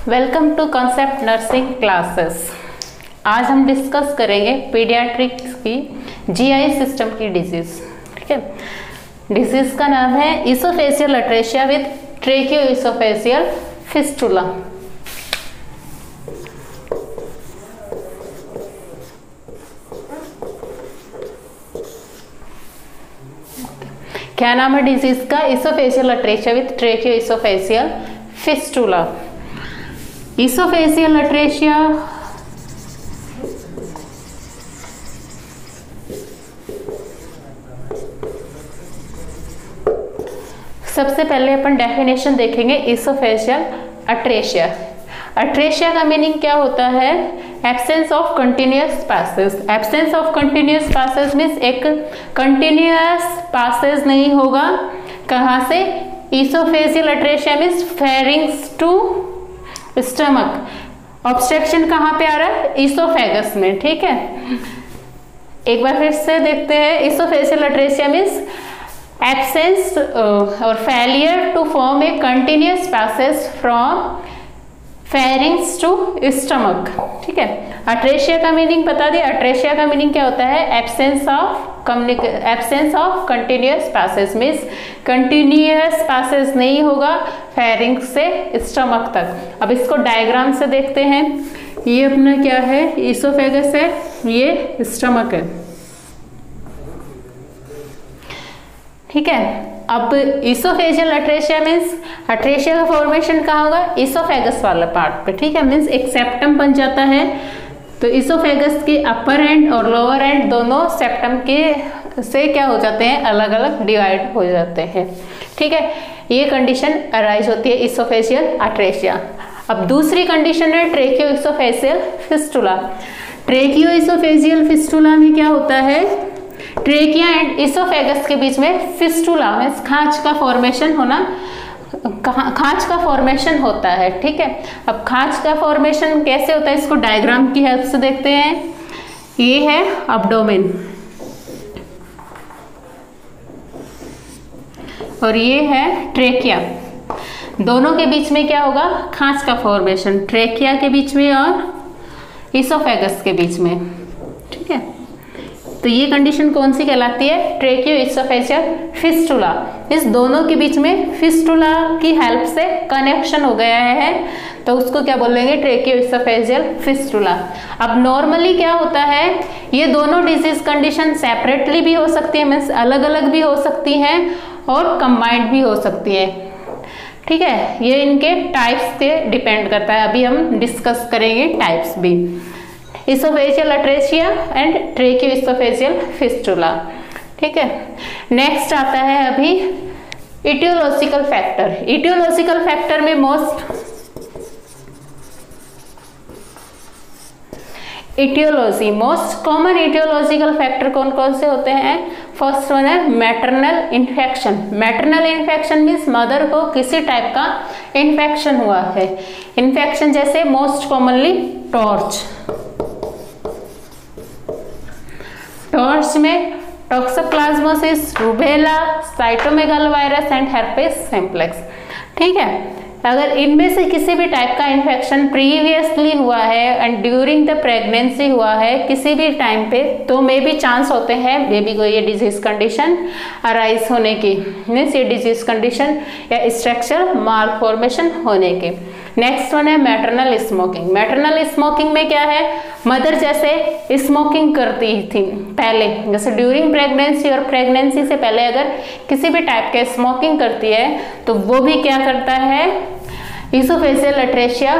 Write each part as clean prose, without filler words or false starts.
Welcome to concept nursing classes. आज हम discuss करेंगे पीडियाट्रिक्स की जीआई सिस्टम की डिजीज। ठीक है, डिजीज का नाम है oesophageal atresia with tracheoesophageal fistula. क्या नाम है डिजीज का? Oesophageal atresia with tracheoesophageal fistula. Oesophageal atresia सबसे पहले अपन डेफिनेशन देखेंगे इसोफेजियल अट्रेशिया। अट्रेशिया का मीनिंग क्या होता है? Absence of continuous passes. Absence of continuous passes means एक कंटिन्यूअस पासेस नहीं होगा। कहाँ से? Oesophageal atresia means pharynx to stomach. Obstruction कहाँ पे आ रहा है? इसोफेगस में। ठीक है, एक बार फिर से देखते हैं। इसोफेजियल अट्रेशिया मीन्स एब्सेंस और failure to form a continuous passage from pharynx to stomach. ठीक है, अट्रेशिया का मीनिंग बता दिया। अट्रेशिया का मीनिंग क्या होता है? Absence of continuous passage means continuous passage नहीं होगा फेरिंग्स से स्टमक तक। अब इसको डायग्राम से देखते हैं। ये अपना क्या है? इसोफेगस है, ये स्टमक है। ठीक है, अब इसोफेजियल अट्रेशिया मीन्स अट्रेशिया का फॉर्मेशन कहाँ होगा? इसोफेगस वाला पार्ट पे। ठीक है, मीन्स एक सेप्टम बन जाता है। तो इसोफेगस के अपर एंड और लोअर एंड दोनों सेप्टम के से क्या हो जाते हैं? अलग अलग डिवाइड हो जाते हैं। ठीक है, ये कंडीशन अराइज होती है इसोफेजियल अट्रेशिया। अब दूसरी कंडीशन है ट्रेकियोइसोफेजियल फिस्टुला। ट्रेकियोइसोफेजियल फिस्टुला में क्या होता है? ट्रेकिया एंड इसोफेगस के बीच में फिस्टुला में खांच का फॉर्मेशन होना, खांच का फॉर्मेशन होता है। ठीक है, अब खांच का फॉर्मेशन कैसे होता है इसको डायग्राम की हेल्प से देखते हैं। ये है अब्डोमेन और ये है ट्रेकिया। दोनों के बीच में क्या होगा? खांच का फॉर्मेशन, ट्रेकिया के बीच में और इसोफेगस के बीच में। ठीक है, तो ये कंडीशन कौन सी कहलाती है? Tracheoesophageal fistula. इस दोनों के बीच में फिस्टुला की हेल्प से कनेक्शन हो गया है, तो उसको क्या बोलेंगे? ट्रेकियोइसोफेजियल फिस्टुला। अब नॉर्मली क्या होता है? ये दोनों डिजीज कंडीशन सेपरेटली भी हो सकती है, मीन्स अलग अलग भी हो सकती हैं और कंबाइंड भी हो सकती है। ठीक है, ये इनके टाइप्स पे डिपेंड करता है। अभी हम डिस्कस करेंगे टाइप्स भी। Oesophageal atresia and tracheoesophageal fistula. ठीक है, नेक्स्ट आता है अभी इटियोलॉजिकल फैक्टर। इटियोलॉजिकल फैक्टर में मोस्ट कॉमन इटियोलॉजिकल फैक्टर कौन कौन से होते हैं? फर्स्ट वन है maternal infection. Maternal infection means mother को किसी टाइप का इन्फेक्शन हुआ है। इन्फेक्शन जैसे मोस्ट कॉमनली टॉर्च में toxoplasmosis, rubella, cytomegalo virus and herpes simplex. ठीक है, अगर इनमें से किसी भी टाइप का इन्फेक्शन प्रीवियसली हुआ है एंड ड्यूरिंग द प्रेगनेंसी हुआ है किसी भी टाइम पे, तो मे भी चांस होते हैं बेबी को ये डिजीज कंडीशन अराइज होने की, मीन्स ये डिजीज कंडीशन या स्ट्रक्चरल मालफॉर्मेशन होने के। नेक्स्ट वन है मैटरनल स्मोकिंग। मैटरनल स्मोकिंग में क्या है? मदर जैसे स्मोकिंग करती थी पहले, जैसे ड्यूरिंग प्रेगनेंसी और प्रेगनेंसी से पहले अगर किसी भी टाइप के स्मोकिंग करती है तो वो भी क्या करता है? इसोफेजियल अट्रेशिया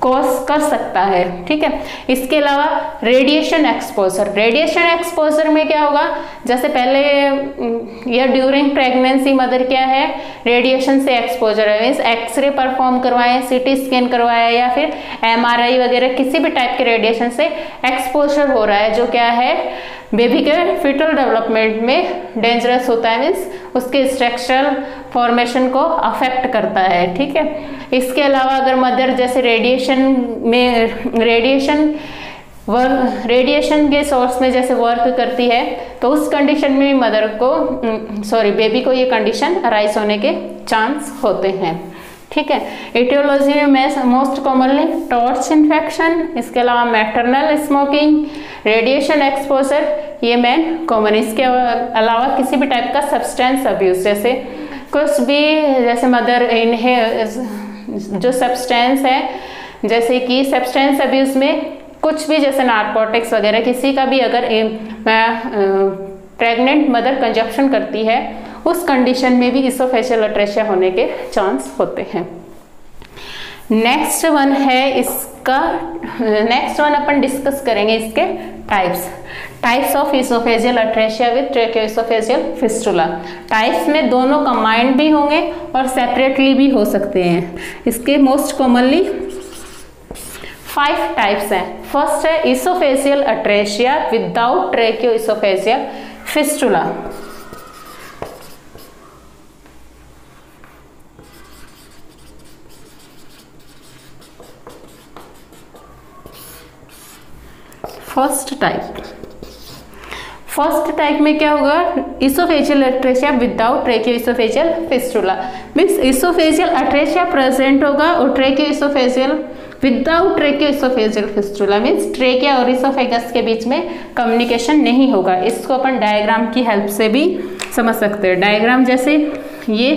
कॉज कर सकता है। ठीक है, इसके अलावा रेडिएशन एक्सपोजर। रेडिएशन एक्सपोजर में क्या होगा? जैसे पहले या ड्यूरिंग प्रेगनेंसी मदर क्या है? रेडिएशन से एक्सपोजर है, मीन्स एक्सरे परफॉर्म करवाए, सीटी स्कैन करवाया या फिर एमआरआई वगैरह किसी भी टाइप के रेडिएशन से एक्सपोजर हो रहा है, जो क्या है बेबी के फिटल डेवलपमेंट में डेंजरस होता है, मीन्स उसके स्ट्रक्चरल फॉर्मेशन को अफेक्ट करता है। ठीक है, इसके अलावा अगर मदर जैसे रेडिएशन के सोर्स में जैसे वर्क करती है तो उस कंडीशन में मदर को बेबी को ये कंडीशन अराइज होने के चांस होते हैं। ठीक है। एटियोलॉजी में मोस्ट कॉमनली टॉर्च इन्फेक्शन, इसके अलावा मैटरनल स्मोकिंग, रेडिएशन एक्सपोजर, ये मेन कॉमन। इसके अलावा किसी भी टाइप का सब्सटेंस अब्यूज, जैसे कुछ भी, जैसे मदर जो सब्सटेंस है, जैसे कि सब्सटेंस अब्यूज में कुछ भी, जैसे नारकोटिक्स वगैरह, किसी का भी अगर प्रेग्नेंट मदर कंजप्शन करती है, उस कंडीशन में भी इसोफेजियल अट्रेशिया होने के चांस होते हैं। नेक्स्ट वन है इसका, नेक्स्ट वन अपन डिस्कस करेंगे इसके types of oesophageal atresia with tracheoesophageal fistula. Types में दोनों कंबाइंड भी होंगे और सेपरेटली भी हो सकते हैं। इसके मोस्ट कॉमनली 5 टाइप्स हैं। फर्स्ट है oesophageal atresia without tracheoesophageal fistula. First type में क्या होगा, oesophageal atresia without tracheoesophageal fistula, means oesophageal atresia present होगा और tracheoesophageal without tracheoesophageal fistula, means trachea और इसोफेगस के बीच में कम्युनिकेशन नहीं होगा। इसको अपन डायग्राम की हेल्प से भी समझ सकते हैं। डायग्राम जैसे ये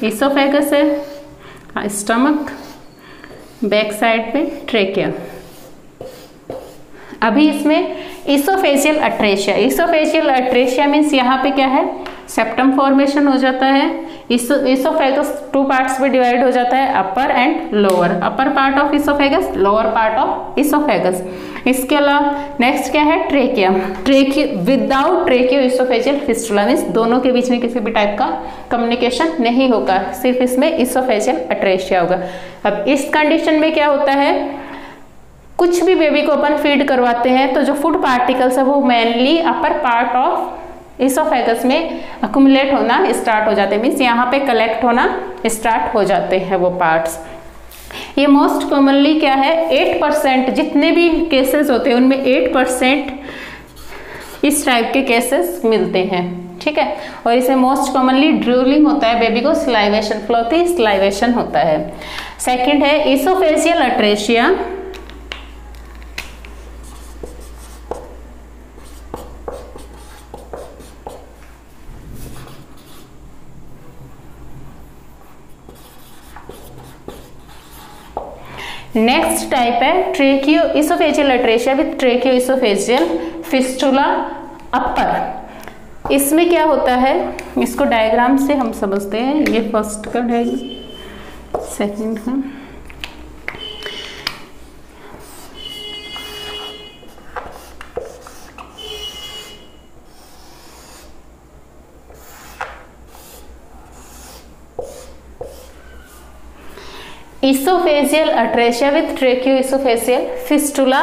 इसोफेगस है, स्टमक, बैक साइड पे ट्रेकिया। अभी इसमें इसोफेजियल अट्रेशिया मीन्स यहाँ पे क्या है, सेप्टम फॉर्मेशन हो जाता है। इसोफेगस 2 पार्ट्स में डिवाइड हो जाता है, upper and lower, upper part of oesophagus, lower part of oesophagus. इसके अलावा नेक्स्ट क्या है, trachea without tracheo oesophageal fistula, means दोनों के बीच में किसी भी टाइप का कम्युनिकेशन नहीं होगा, सिर्फ इसमें इसोफेजियल अट्रेशिया होगा। अब इस कंडीशन में क्या होता है, कुछ भी बेबी को अपन फीड करवाते हैं तो जो फूड पार्टिकल्स है वो mainly upper part of oesophagus में अक्यूमुलेट होना स्टार्ट हो जाते हैं, मीन्स यहाँ पे कलेक्ट होना स्टार्ट हो जाते हैं वो पार्ट्स। ये मोस्ट कॉमनली क्या है, 8% जितने भी केसेस होते हैं उनमें 8% इस टाइप के केसेस मिलते हैं, ठीक है। और इसे मोस्ट कॉमनली ड्रूलिंग होता है, बेबी को स्लाइवेशन, फ्लोथी स्लाइवेशन होता है। सेकेंड है इसोफेजियल अट्रेशिया, नेक्स्ट टाइप है tracheo oesophageal atresia with tracheo oesophageal fistula upper. इसमें क्या होता है, इसको डायग्राम से हम समझते हैं। ये फर्स्ट का डायग्राम, सेकंड का। Oesophageal atresia with tracheoesophageal fistula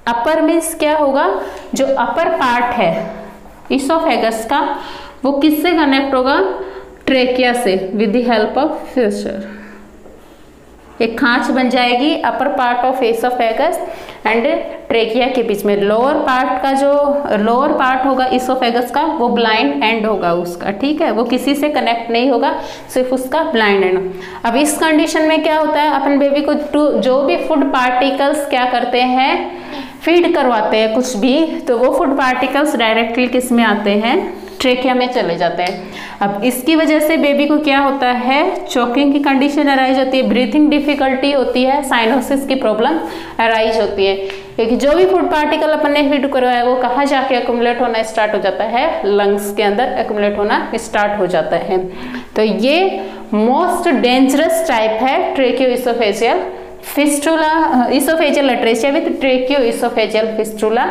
upper means क्या होगा, जो अपर पार्ट है इसोफेगस का वो किससे कनेक्ट होगा, ट्रेकिया से, with the help of fissure. एक खांच बन जाएगी upper part of oesophagus and trachea के बीच में। लोअर पार्ट का जो लोअर पार्ट होगा इसोफेगस का वो ब्लाइंड एंड होगा उसका, ठीक है, वो किसी से कनेक्ट नहीं होगा, सिर्फ उसका ब्लाइंड एंड। अब इस कंडीशन में क्या होता है, अपन बेबी को जो भी फूड पार्टिकल्स क्या करते हैं, फीड करवाते हैं कुछ भी, तो वो फूड पार्टिकल्स डायरेक्टली किस में आते हैं, ट्रेकिया में चले जाते हैं। अब इसकी वजह से बेबी को क्या होता है, चोकिंग की कंडीशन अराइज होती है, ब्रीथिंग डिफिकल्टी होती है, साइनोसिस की प्रॉब्लम अराइज होती है, क्योंकि जो भी फूड पार्टिकल अपन ने फीड करवाया है वो कहाँ जाके एक्यूमुलेट होना स्टार्ट हो जाता है, लंग्स के अंदर एक्यूमुलेट होना स्टार्ट हो जाता है। तो ये मोस्ट डेंजरस टाइप है tracheoesophageal fistula, oesophageal atresia with tracheoesophageal fistula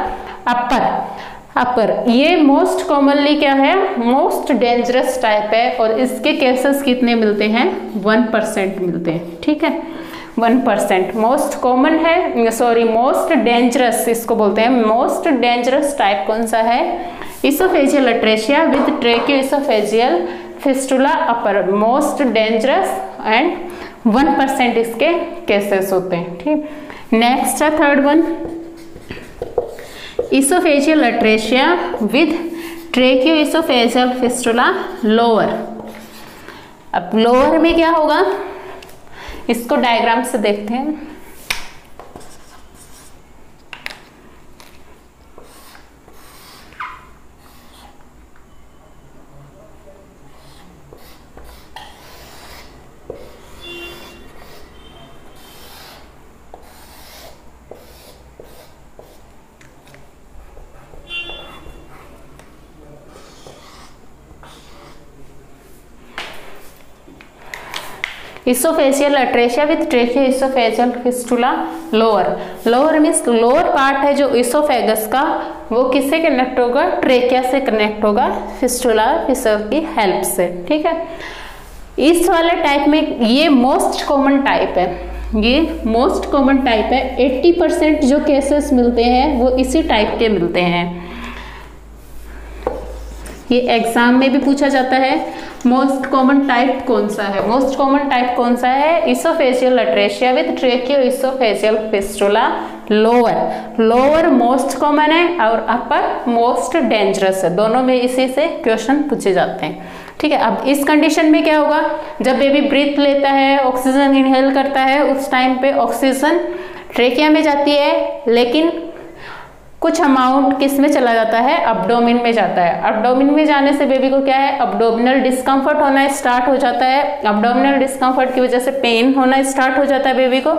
upper. ये मोस्ट कॉमनली क्या है, मोस्ट डेंजरस टाइप है, और इसके केसेस कितने मिलते हैं, 1% मिलते हैं, ठीक है, 1%। मोस्ट कॉमन है, सॉरी मोस्ट डेंजरस इसको बोलते हैं। मोस्ट डेंजरस टाइप कौन सा है, oesophageal atresia with tracheoesophageal fistula upper, most dangerous and 1% इसके केसेस होते हैं, ठीक। नेक्स्ट है third one, oesophageal atresia with tracheoesophageal fistula lower. अब लोअर में क्या होगा, इसको डायग्राम से देखते हैं। Oesophageal atresia with tracheo oesophageal fistula lower. Lower means lower part है जो इसोफेगस का, वो किससे कनेक्ट होगा? ट्रेकिया से कनेक्ट होगा फिस्टुला फिशर की हेल्प से। ठीक है, इस वाले टाइप में ये मोस्ट कॉमन टाइप है, ये मोस्ट कॉमन टाइप है। 80% जो केसेस मिलते हैं वो इसी टाइप के मिलते हैं। ये एग्जाम में भी पूछा जाता है मोस्ट कॉमन टाइप कौन सा है। मोस्ट कॉमन टाइप कौन सा है? Oesophageal atresia with tracheo oesophageal fistula lower. Lower most common है और अपर मोस्ट डेंजरस है, दोनों में इसी से क्वेश्चन पूछे जाते हैं। ठीक है, अब इस कंडीशन में क्या होगा? जब बेबी ब्रीथ लेता है, ऑक्सीजन इनहेल करता है, उस टाइम पे ऑक्सीजन ट्रेकिया में जाती है, लेकिन कुछ अमाउंट किस में चला जाता है? अब्डोमिन में जाता है। अब्डोमिन में जाने से बेबी को क्या है? अब्डोमिनल डिस्कम्फर्ट होना स्टार्ट हो जाता है। अब्डोमिनल डिस्कम्फर्ट की वजह से पेन होना स्टार्ट हो जाता है बेबी को।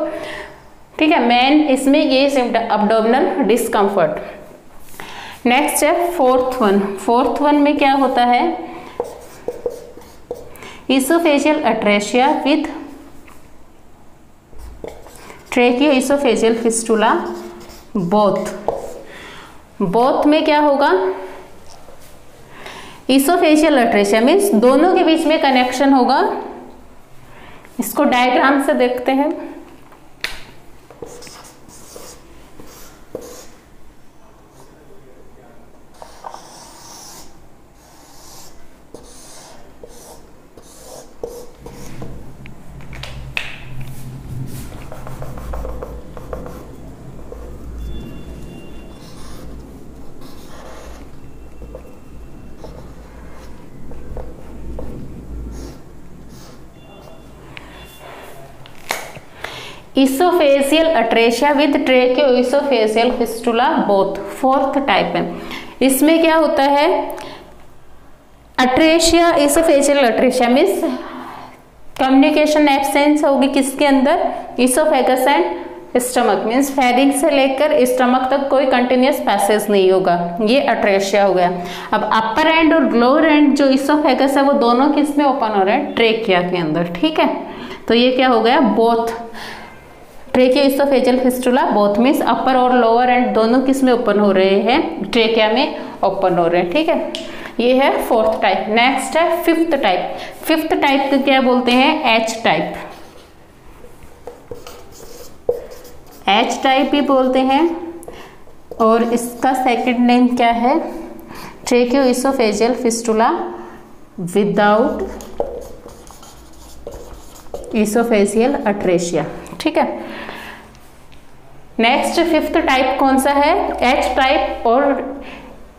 ठीक है, मेन इसमें ये सिम्टम अब्डोमिनल डिस्कम्फर्ट। नेक्स्ट है फोर्थ वन। फोर्थ वन में क्या होता है? Oesophageal atresia with tracheo oesophageal fistula both. Both में क्या होगा? इसोफेजियल अट्रेशिया मीन्स दोनों के बीच में कनेक्शन होगा। इसको डायग्राम से देखते हैं। Oesophageal atresia with tracheo oesophageal fistula both, fourth type है। इसमें क्या होता है? Atresia, oesophageal atresia means communication absence होगी किसके अंदर? इसोफेगस एंड स्टमक मीन्स फेरिंग से लेकर स्टमक तक कोई कंटिन्यूस पैसेज नहीं होगा, ये अट्रेशिया हो गया। अब अपर एंड और लोअर एंड जो इसोफेगस है वो दोनों किस में ओपन हो रहे हैं? ट्रेकिया के अंदर। ठीक है, तो ये क्या हो गया? Both. ट्रेकियो oesophageal fistula both means अपर और लोअर एंड दोनों किस में ओपन हो रहे हैं? ट्रेकिया में ओपन हो रहे हैं। ठीक है, ये है फोर्थ टाइप। नेक्स्ट है फिफ्थ टाइप। फिफ्थ टाइप को क्या बोलते हैं? H type. एच टाइप भी बोलते हैं और इसका सेकंड नेम क्या है? Tracheo oesophageal fistula without oesophageal atresia. ठीक है, नेक्स्ट फिफ्थ टाइप कौन सा है? एच टाइप और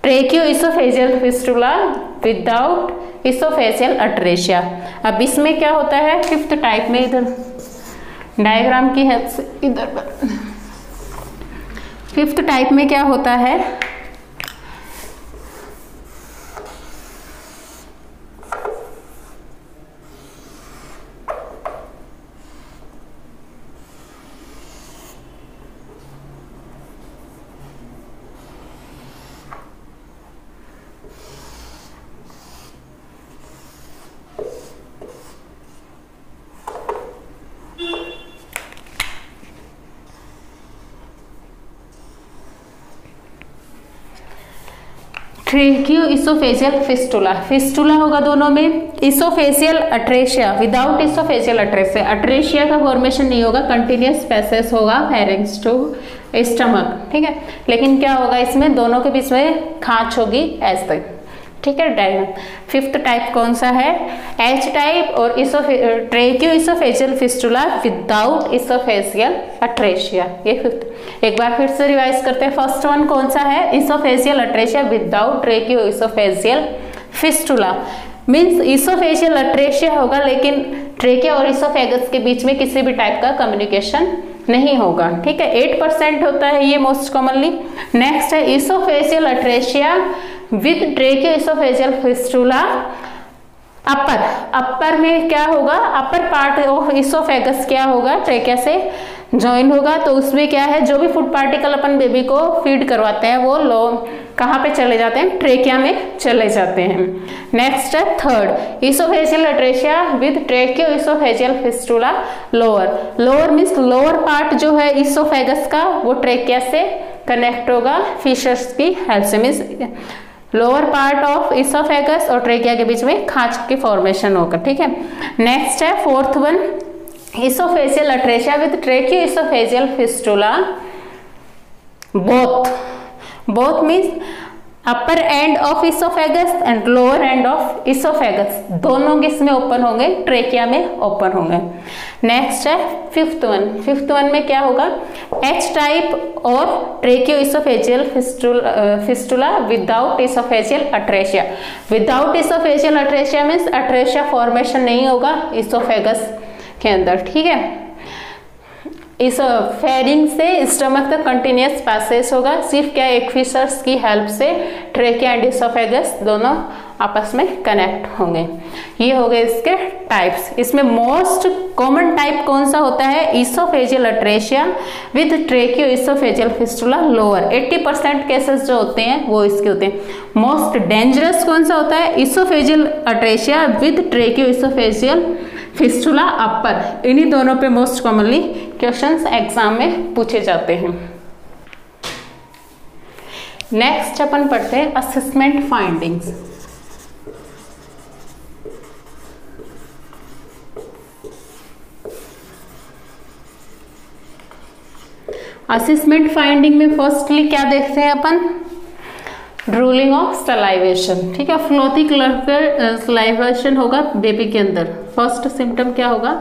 ट्रेकियो oesophageal fistula without oesophageal atresia. अब इसमें क्या होता है? फिफ्थ टाइप में इधर डायग्राम की हेल्प से इधर फिफ्थ टाइप में क्या होता है? Tracheo oesophageal fistula. फिस्टुला होगा दोनों में। Oesophageal atresia without oesophageal atresia, atresia का फॉर्मेशन नहीं होगा, कंटिन्यूस पैसेज होगा फेरिंग्स टू स्टमक। ठीक है, लेकिन क्या होगा? इसमें दोनों के बीच में खांच होगी ऐसे तक। ठीक है, डायग्राम। फिफ्थ टाइप कौन सा है? एच टाइप और ट्रेकियो oesophageal fistula without oesophageal atresia, ये फिफ्थ। एक बार फिर से रिवाइज करते हैं। फर्स्ट वन कौन सा है? Oesophageal atresia without tracheo oesophageal fistula means oesophageal atresia होगा लेकिन ट्रेकिया और इसोफेगस के बीच में किसी भी टाइप का कम्युनिकेशन नहीं होगा। ठीक है, 8% होता है ये मोस्ट कॉमनली। नेक्स्ट है oesophageal atresia with tracheo oesophageal fistula. Upper में क्या होगा, अपर पार्ट ऑफ इसोफेगस क्या होगा, ट्रेकिया से ज्वाइन होगा, तो उसमें क्या है, जो भी फूड पार्टिकल अपन बेबी को फीड करवाते हैं वो कहाँ पे चले जाते हैं, ट्रेकिया में चले जाते हैं। नेक्स्ट है third oesophageal atresia with tracheo oesophageal fistula lower. Lower means lower part जो है इसोफेगस का वो ट्रेकिया से कनेक्ट होगा फिशर्स की हेल्प से, means lower part of oesophagus और ट्रेकिया के बीच में खांच की फॉर्मेशन होगा। ठीक है, नेक्स्ट है fourth one oesophageal atresia with tracheo oesophageal fistula. Both means upper end of oesophagus and lower end of oesophagus दोनों किसमें ओपन होंगे, ट्रेकिया में ओपन होंगे। नेक्स्ट है फिफ्थ वन में क्या होगा, एच टाइप और ट्रेकियो oesophageal fistula without oesophageal atresia. Without oesophageal atresia means atresia formation नहीं होगा इसोफेगस के अंदर। ठीक है, इस फेरिंग से स्टमक तक कंटिन्यूस पैसेज होगा, सिर्फ क्या एक फिशर्स की हेल्प से ट्रेकिया एंड इसोफेगस दोनों आपस में कनेक्ट होंगे। ये हो गए इसके टाइप्स। इसमें मोस्ट कॉमन टाइप कौन सा होता है, oesophageal atresia with tracheo oesophageal fistula lower. 80% cases जो होते हैं वो इसके होते हैं। मोस्ट डेंजरस कौन सा होता है, oesophageal atresia with tracheo oesophageal fistula upper. इन्हीं दोनों पे मोस्ट कॉमनली क्वेश्चंस एग्जाम में पूछे जाते हैं। नेक्स्ट अपन पढ़ते हैं असेसमेंट फाइंडिंग्स। असेसमेंट फाइंडिंग में फर्स्टली क्या देखते हैं अपन, ड्रूलिंग ऑफ सलाइवेशन। ठीक है, फ्लोथी कलर का सलाइवेशन होगा बेबी के अंदर। फर्स्ट सिम्टम क्या होगा,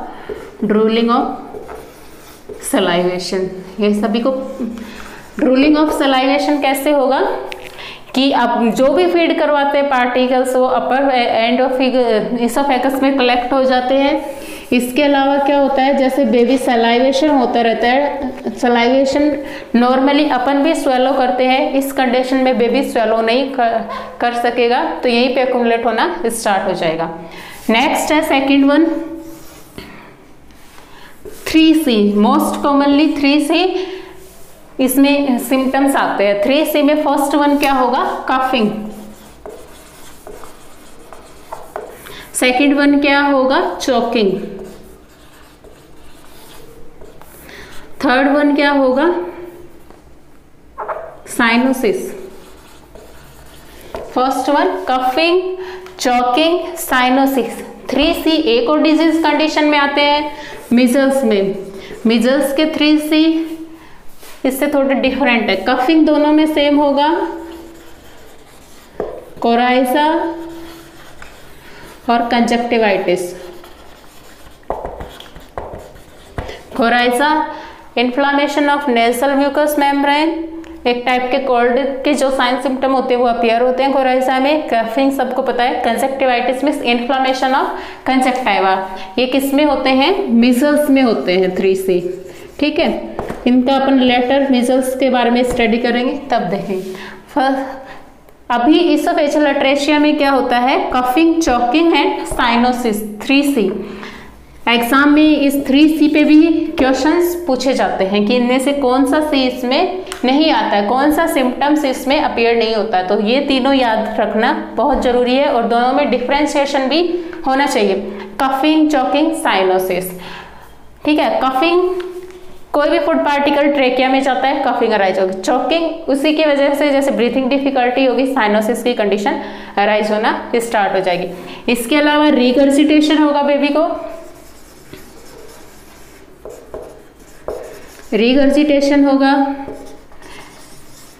ड्रूलिंग ऑफ सलाइवेशन। ये सभी को ड्रूलिंग ऑफ सलाइवेशन कैसे होगा कि अब जो भी फीड करवाते हैं पार्टिकल्स वो अपर एंड ऑफ इसोफेगस में कलेक्ट हो जाते हैं। इसके अलावा क्या होता है, जैसे बेबी सलाइवेशन होता रहता है, सलाइवेशन नॉर्मली अपन भी स्वेलो करते हैं, इस कंडीशन में बेबी स्वेलो नहीं कर सकेगा, तो यहीं पे एक्यूमुलेट होना स्टार्ट हो जाएगा। नेक्स्ट है second one 3C। Most commonly 3C इसमें सिम्टम्स आते हैं। 3C में फर्स्ट वन क्या होगा, कफिंग। सेकंड वन क्या होगा, चोकिंग। थर्ड वन क्या होगा, cyanosis. First one coughing, choking, cyanosis. 3C एक और डिजीज कंडीशन में आते हैं, मिजल्स में। मिजल्स के 3C इससे थोड़े डिफरेंट है। कफिंग दोनों में सेम होगा, कोराइजा और conjunctivitis. Coryza inflammation of nasal mucous membrane, एक टाइप के कोल्ड के जो साइन सिम्टम होते हैं वो अपीयर होते हैं कोराइजा में। कफिंग सबको पता है। Conjunctivitis means inflammation of conjunctiva, ये किस में होते हैं, मिजल्स में होते हैं 3C। ठीक है, इनका अपन लेटर मिजल्स के बारे में स्टडी करेंगे तब देखेंगे। अभी इसोफेजियल अट्रेशिया में क्या होता है, coughing, choking and cyanosis 3C। Exam में इस 3C पे भी क्वेश्चंस पूछे जाते हैं कि इनमें से कौन सा C इसमें नहीं आता है, कौन सा सिम्टम्स इसमें अपीयर नहीं होता है। तो ये तीनों याद रखना बहुत जरूरी है और दोनों में डिफ्रेंशिएशन भी होना चाहिए, कफिंग, चोकिंग, साइनोसिस। ठीक है, कफिंग कोई भी फूड पार्टिकल ट्रेकिया में जाता है, कफिंग अराइज होगी। चोकिंग उसी की वजह से जैसे ब्रीथिंग डिफिकल्टी होगी, साइनोसिस की कंडीशन अराइज होना स्टार्ट हो जाएगी। इसके अलावा रिगर्जिटेशन होगा बेबी को, रिगर्जिटेशन होगा।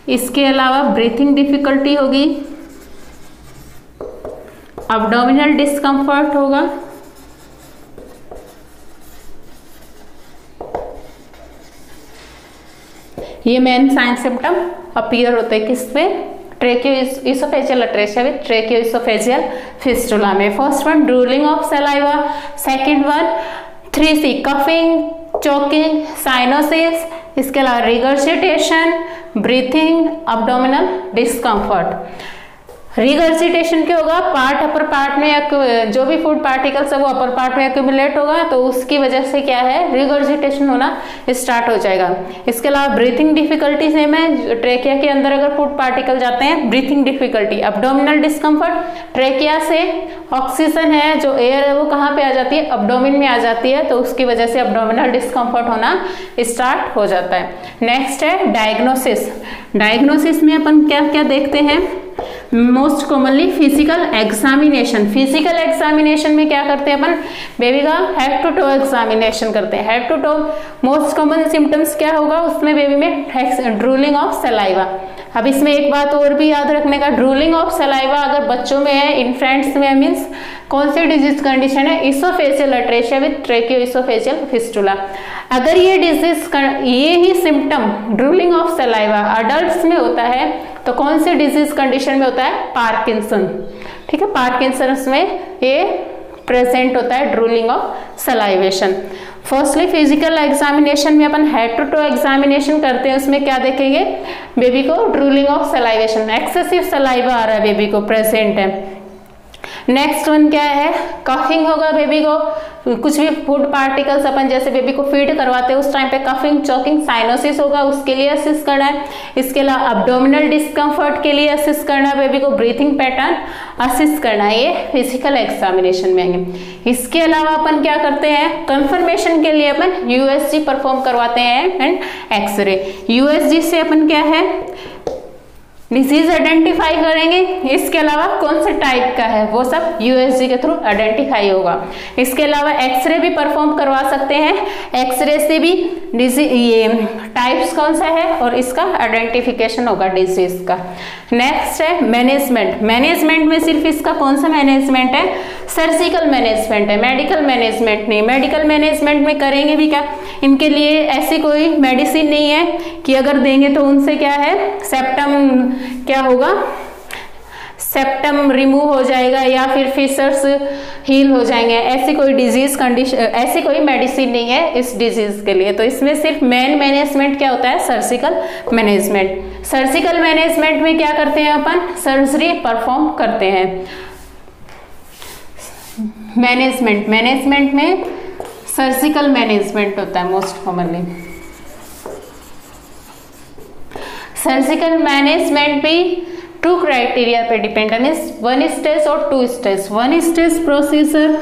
इसके अलावा ब्रीथिंग डिफिकल्टी होगी, अब्डोमिनल डिस्कम्फर्ट होगा, ये मेन साइन सिम्टम अपीयर होते हैं किसमें, ट्रेकियोइसोफेजियल अट्रेसिया विद ट्रेकियोइसोफेजियल फिस्टुला में। First one drooling of saliva, second one 3C coughing, choking, cyanosis, इसके अलावा regurgitation, breathing, abdominal discomfort. Regurgitation क्या होगा, पार्ट अपर पार्ट में जो भी फूड पार्टिकल्स है वो अपर पार्ट में एक्यूमुलेट होगा, तो उसकी वजह से क्या है रिगर्जिटेशन होना स्टार्ट हो जाएगा। इसके अलावा ब्रीथिंग डिफिकल्टी सेम है, ट्रेकिया के अंदर अगर फूड पार्टिकल जाते हैं breathing difficulty. Abdominal discomfort, trachea से ऑक्सीजन है जो एयर है वो कहाँ पे आ जाती है, अब्डोमिन में आ जाती है, तो उसकी वजह से अब्डोमिनल डिस्कम्फर्ट होना स्टार्ट हो जाता है। नेक्स्ट है डायग्नोसिस। डायग्नोसिस में अपन क्या क्या देखते हैं, most commonly physical examination. Physical examination में क्या करते हैं अपन, बेबी का हेड टू टो एग्जामिनेशन करते हैं। Head to toe most common symptoms क्या होगा उसमें, बेबी में ड्रूलिंग ऑफ सलाइवा। अब इसमें एक बात और भी याद रखने का, ड्रूलिंग ऑफ सलाइवा अगर बच्चों में है, इन्फेंट्स में, मीन्स कौन सी डिजीज कंडीशन है, oesophageal atresia with tracheoesophageal fistula. अगर ये डिजीज ये ही symptom drooling of saliva adults में होता है तो कौन सी डिजीज कंडीशन में होता है, पार्किंसन। ठीक है, पार्किंसन में ये प्रेजेंट होता है drooling of salivation. Firstly physical examination में अपन हेड टू टो एग्जामिनेशन करते हैं, उसमें क्या देखेंगे, बेबी को drooling of salivation, excessive saliva आ रहा है बेबी को, प्रेजेंट है। नेक्स्ट वन क्या है, कफिंग होगा बेबी को, कुछ भी फूड पार्टिकल्स अपन जैसे बेबी को फीड करवाते हैं उस टाइम पे कफिंग, चोकिंग, साइनोसिस होगा, उसके लिए असिस्ट करना है। इसके अलावा अब्डोमिनल डिस्कम्फर्ट के लिए असिस्ट करना है बेबी को, ब्रीथिंग पैटर्न असिस्ट करना है, ये फिजिकल एग्जामिनेशन में आएंगे। इसके अलावा अपन क्या करते हैं, कंफर्मेशन के लिए अपन यूएसजी परफॉर्म करवाते हैं एंड एक्सरे। यूएसजी से अपन क्या है, डिजीज आइडेंटिफाई करेंगे, इसके अलावा कौन से टाइप का है वो सब यूएसजी के थ्रू आइडेंटिफाई होगा। इसके अलावा एक्सरे भी परफॉर्म करवा सकते हैं, एक्सरे से भी ये टाइप्स कौन सा है और इसका आइडेंटिफिकेशन होगा डिजीज का। नेक्स्ट है मैनेजमेंट। मैनेजमेंट में सिर्फ इसका कौन सा मैनेजमेंट है, सर्जिकल मैनेजमेंट है, मेडिकल मैनेजमेंट नहीं। मेडिकल मैनेजमेंट में करेंगे भी क्या, इनके लिए ऐसी कोई मेडिसिन नहीं है कि अगर देंगे तो उनसे क्या है, सेप्टम क्या होगा, सेप्टम रिमूव हो जाएगा या फिर फिशर्स हील हो जाएंगे, ऐसी कोई डिजीज कंडीशन, ऐसी कोई मेडिसिन नहीं है इस डिजीज के लिए। तो इसमें सिर्फ मेन मैनेजमेंट क्या होता है, सर्जिकल मैनेजमेंट। सर्जिकल मैनेजमेंट में क्या करते हैं अपन, सर्जरी परफॉर्म करते हैं। मैनेजमेंट में सर्जिकल मैनेजमेंट होता है मोस्ट कॉमनली। सर्जिकल मैनेजमेंट भी 2 क्राइटेरिया पे डिपेंड है, मीन्स 1 स्टेज और 2 stage. 1 stage procedure,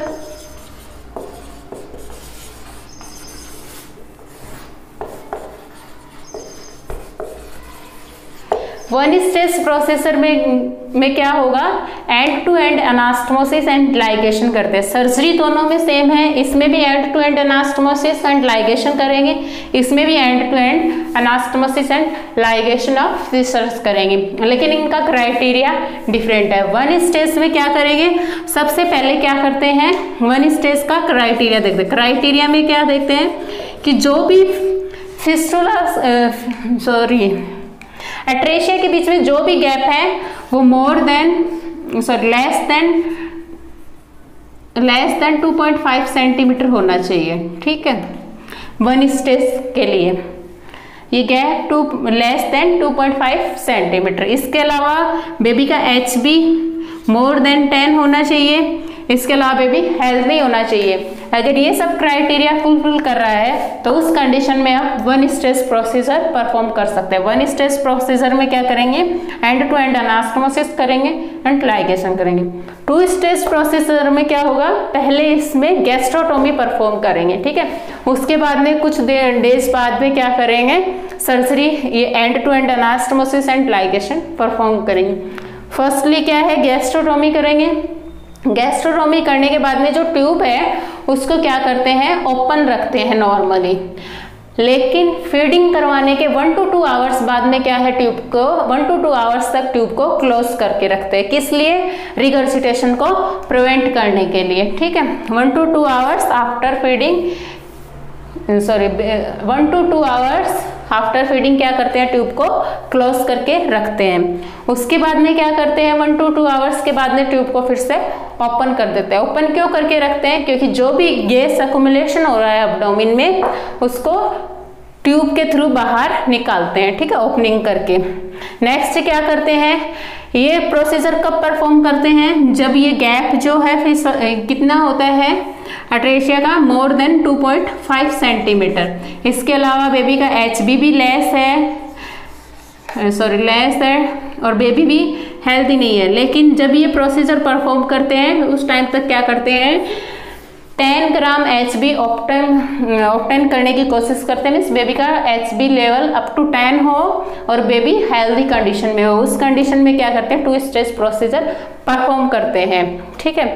one stage processor में क्या होगा, end to end anastomosis and ligation करते हैं। सर्जरी दोनों में सेम है, इसमें भी end to end anastomosis and ligation करेंगे, इसमें भी end to end anastomosis and ligation of fissures करेंगे, लेकिन इनका क्राइटेरिया डिफरेंट है। 1 स्टेज में क्या करेंगे, सबसे पहले क्या करते हैं, 1 स्टेज का क्राइटेरिया देखते हैं। क्राइटेरिया में क्या देखते हैं कि जो भी फिस्टुला अट्रेसिया के बीच में जो भी गैप है वो लेस देन 2.5 सेंटीमीटर होना चाहिए। ठीक है, 1 स्टेज के लिए ये गैप लेस देन 2.5 सेंटीमीटर। इसके अलावा बेबी का HB मोर देन 10 होना चाहिए। इसके अलावा बेबी हेल्दी होना चाहिए। अगर ये सब क्राइटेरिया फुलफिल कर रहा है तो उस कंडीशन में आप 1 स्टेज प्रोसीजर परफॉर्म कर सकते हैं। 1 स्टेज प्रोसीजर में क्या करेंगे, एंड टू एंड एनास्टमोसिस करेंगे एंड लाइगेशन करेंगे। 2 स्टेज प्रोसीजर में क्या होगा, पहले इसमें गैस्ट्रोटोमी परफॉर्म करेंगे। ठीक है, उसके बाद में कुछ डेज बाद में क्या करेंगे, सर्जरी, ये end to end anastomosis and ligation perform करेंगे। फर्स्टली क्या है, गैस्ट्रोटोमी करेंगे। गैस्ट्रोटोमी करने के बाद में जो ट्यूब है उसको क्या करते हैं, ओपन रखते हैं नॉर्मली, लेकिन फीडिंग करवाने के 1 to 2 आवर्स बाद में क्या है, ट्यूब को 1 to 2 आवर्स तक ट्यूब को क्लोज करके रखते हैं। किस लिए, रिगर्जिटेशन को प्रिवेंट करने के लिए। ठीक है, 1 to 2 hours after feeding 1 to 2 hours after feeding क्या करते हैं, ट्यूब को क्लोज करके रखते हैं। उसके बाद में क्या करते हैं, 1 to 2 आवर्स के बाद में ट्यूब को फिर से ओपन कर देते हैं। ओपन क्यों करके रखते हैं, क्योंकि जो भी गैस अक्यूमुलेशन हो रहा है एब्डोमेन में उसको ट्यूब के थ्रू बाहर निकालते हैं, ठीक है, ओपनिंग करके। नेक्स्ट क्या करते हैं, ये प्रोसीजर कब परफॉर्म करते हैं, जब ये गैप जो है फिर कितना होता है अट्रेशिया का, मोर देन 2.5 सेंटीमीटर। इसके अलावा बेबी का HB भी लेस है और बेबी भी हेल्दी नहीं है। लेकिन जब ये प्रोसीजर परफॉर्म करते हैं उस टाइम तक क्या करते हैं, 10 ग्राम HB ऑप्टेन करने की कोशिश करते हैं। मीन्स बेबी का HB लेवल अप टू 10 हो और बेबी हेल्दी कंडीशन में हो। उस कंडीशन में क्या करते हैं, 2 स्टेज प्रोसीजर परफॉर्म करते हैं, ठीक है।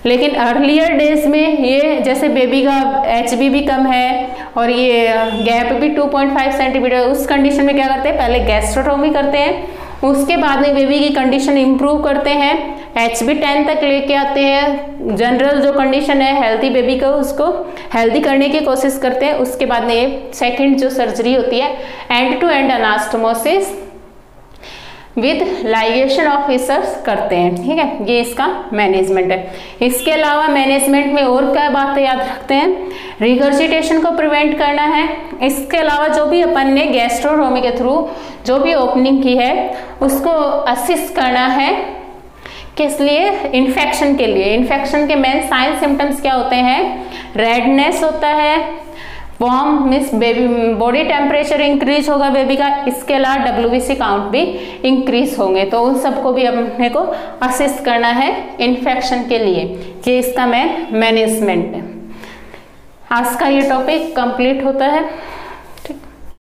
लेकिन अर्लियर डेज में ये जैसे बेबी का HB भी कम है और ये गैप भी 2.5 सेंटीमीटर, उस कंडीशन में क्या करते हैं, पहले गैस्ट्रोटोमी करते हैं, उसके बाद में बेबी की कंडीशन इंप्रूव करते हैं, HB 10 तक लेके आते हैं, जनरल जो कंडीशन है हेल्दी बेबी को उसको हेल्दी करने की कोशिश करते हैं। उसके बाद में ये सेकंड जो सर्जरी होती है end to end anastomosis with ligation of fissures करते हैं, ठीक है। ये इसका मैनेजमेंट है। इसके अलावा मैनेजमेंट में और क्या बातें याद रखते हैं, रिगर्जिटेशन को प्रिवेंट करना है। इसके अलावा जो भी अपन ने गैस्ट्रोटोमी के थ्रू जो भी ओपनिंग की है उसको असिस्ट करना है, किस लिए, इन्फेक्शन के लिए। इन्फेक्शन के मेन साइन सिम्टम्स क्या होते हैं, रेडनेस होता है, warm means baby body temperature increase होगा बेबी का, इसके अलावा WBC काउंट भी इंक्रीज होंगे। तो उन सबको भी अपने को असिस्ट करना है इन्फेक्शन के लिए। ये इसका मैनेजमेंट है। आज का ये टॉपिक कंप्लीट होता है।